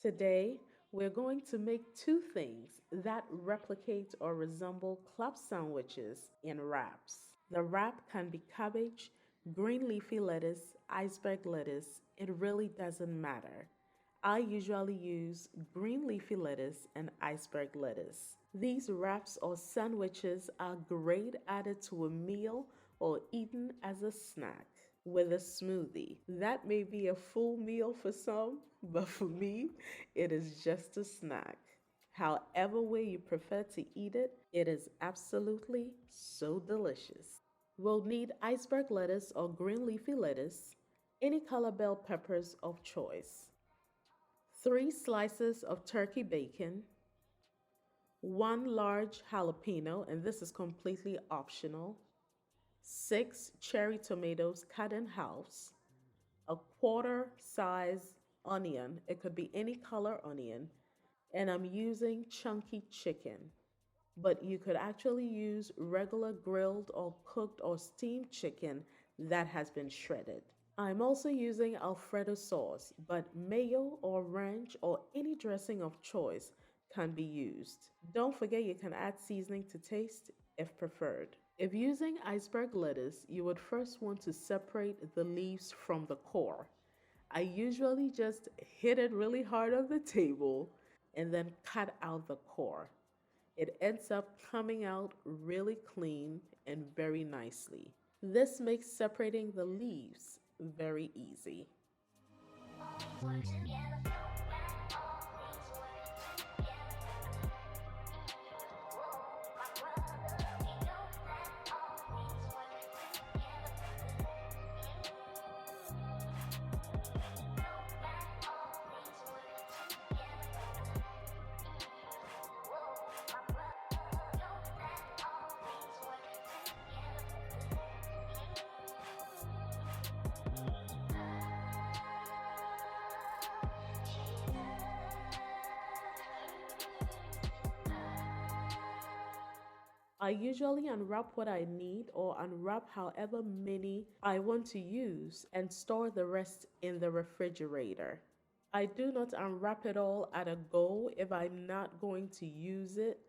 Today, we're going to make two things that replicate or resemble club sandwiches in wraps. The wrap can be cabbage, green leafy lettuce, iceberg lettuce, it really doesn't matter. I usually use green leafy lettuce and iceberg lettuce. These wraps or sandwiches are great added to a meal or eaten as a snack with a smoothie. That may be a full meal for some, but for me, it is just a snack. However way you prefer to eat it, it is absolutely so delicious. We'll need iceberg lettuce or green leafy lettuce, any color bell peppers of choice, 3 slices of turkey bacon, 1 large jalapeno, and this is completely optional, 6 cherry tomatoes cut in halves, a quarter size onion, it could be any color onion, and I'm using chunky chicken. But you could actually use regular grilled or cooked or steamed chicken that has been shredded. I'm also using alfredo sauce, but mayo or ranch or any dressing of choice can be used. Don't forget you can add seasoning to taste if preferred. If using iceberg lettuce, you would first want to separate the leaves from the core. I usually just hit it really hard on the table and then cut out the core. It ends up coming out really clean and very nicely. This makes separating the leaves very easy. I usually unwrap what I need or unwrap however many I want to use and store the rest in the refrigerator. I do not unwrap it all at a go if I'm not going to use it,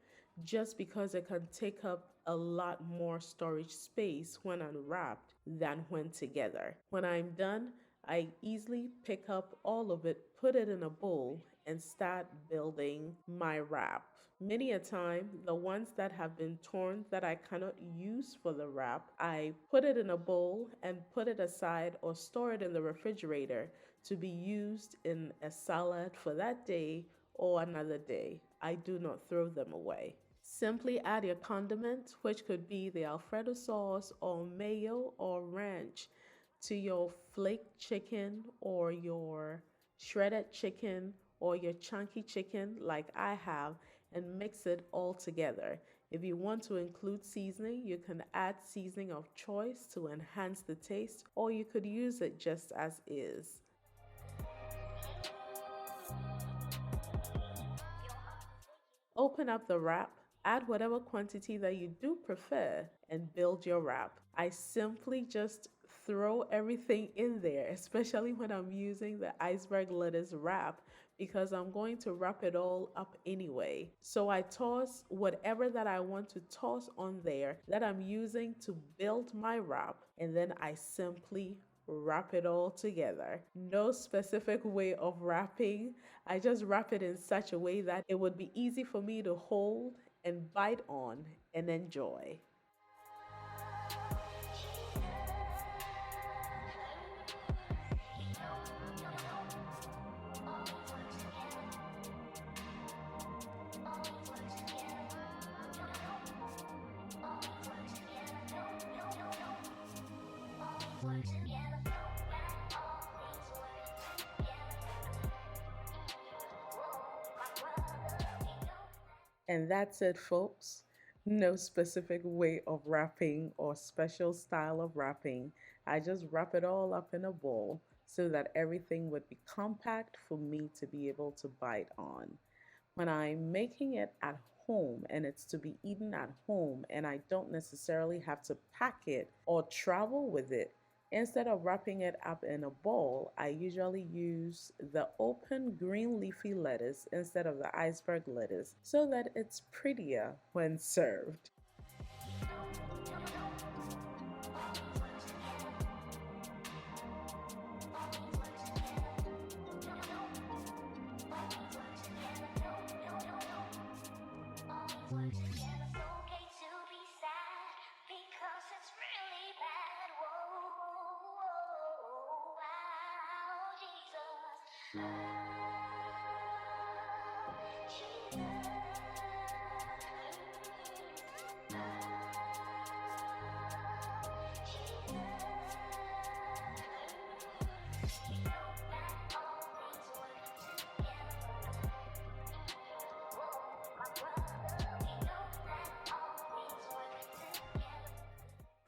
just because it can take up a lot more storage space when unwrapped than when together. When I'm done, I easily pick up all of it, put it in a bowl, and start building my wrap. Many a time, the ones that have been torn that I cannot use for the wrap, I put it in a bowl and put it aside or store it in the refrigerator to be used in a salad for that day or another day. I do not throw them away. Simply add your condiment, which could be the alfredo sauce or mayo or ranch, to your flake chicken or your shredded chicken or your chunky chicken like I have, and mix it all together. If you want to include seasoning, you can add seasoning of choice to enhance the taste, or you could use it just as is. Open up the wrap, add whatever quantity that you do prefer, and build your wrap. I simply just throw everything in there, especially when I'm using the iceberg lettuce wrap, because I'm going to wrap it all up anyway. So I toss whatever that I want to toss on there that I'm using to build my wrap, and then I simply wrap it all together. No specific way of wrapping. I just wrap it in such a way that it would be easy for me to hold and bite on and enjoy. And that's it, folks. No specific way of wrapping or special style of wrapping. I just wrap it all up in a bowl so that everything would be compact for me to be able to bite on. When I'm making it at home and it's to be eaten at home and I don't necessarily have to pack it or travel with it, Instead of wrapping it up in a bowl, I usually use the open green leafy lettuce instead of the iceberg lettuce so that it's prettier when served.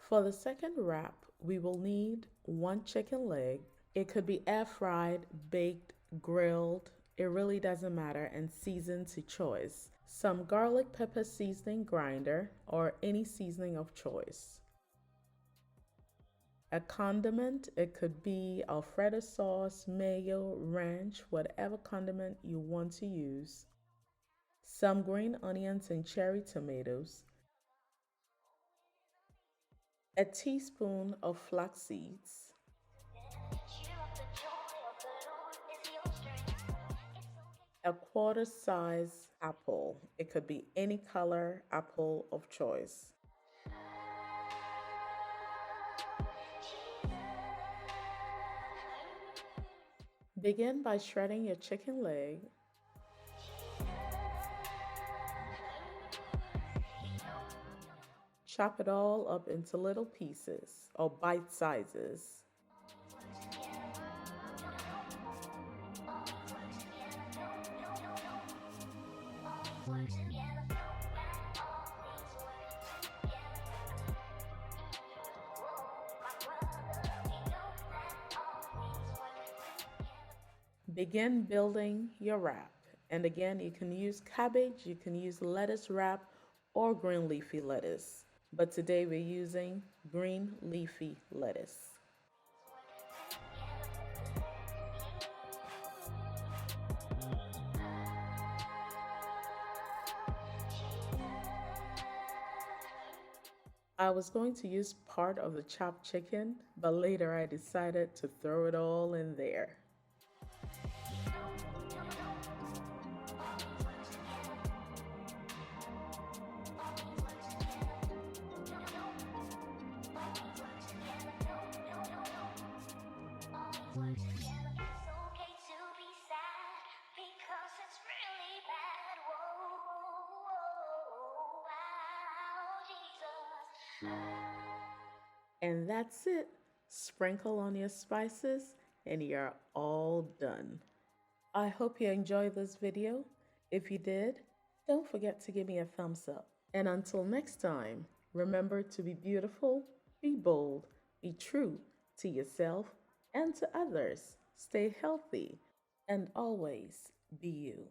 For the second wrap, we will need one chicken leg. It could be air fried, baked, grilled. It really doesn't matter, and seasoned to choice. Some garlic pepper seasoning grinder or any seasoning of choice. A condiment, it could be alfredo sauce, mayo, ranch, whatever condiment you want to use. Some green onions and cherry tomatoes. A teaspoon of flax seeds. A quarter size apple. It could be any color apple of choice. Begin by shredding your chicken leg. Chop it all up into little pieces or bite sizes. Begin building your wrap. And again, you can use cabbage, you can use lettuce wrap, or green leafy lettuce. But today we're using green leafy lettuce. I was going to use part of the chopped chicken, but later I decided to throw it all in there. And that's it. Sprinkle on your spices and you're all done. I hope you enjoyed this video. If you did, don't forget to give me a thumbs up. And until next time, remember to be beautiful, be bold, be true to yourself and to others. Stay healthy and always be you.